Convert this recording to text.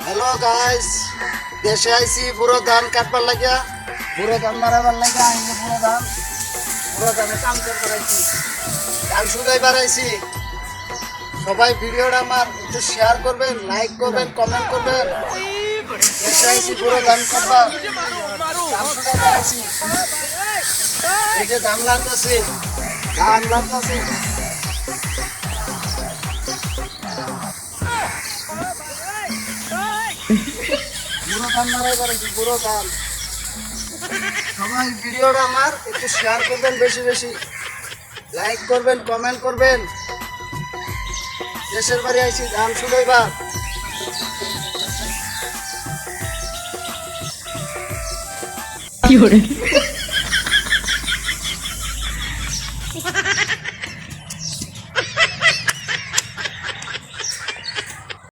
Hello guys, দেশে আইছি বুড়ো ধান কাটবার লাগিয়া, বুড়ো ধান মারাবার লাগিয়া আইনি বুড়ো ধানে কাম করবার আইছি, কাল শুধাইবার আইছি। সবাই ভিডিওটা আমার একটু শেয়ার করবেন, লাইক করবেন, কমেন্ট করবেন। দেশে আইছি বুড়ো ধান কাটবার, কাম শুধাইবার আইছি। এই যে ধান লাগতেছি, বুড়ো ধান মারাইবার আইছি, বুড়ো ধান। সবাই ভিডিওটা আমার একটু শেয়ার করবেন, বেশি বেশি লাইক করবেন, কমেন্ট করবেন। দেশের বাড়ি আইছি ধান শুধাইবার। কি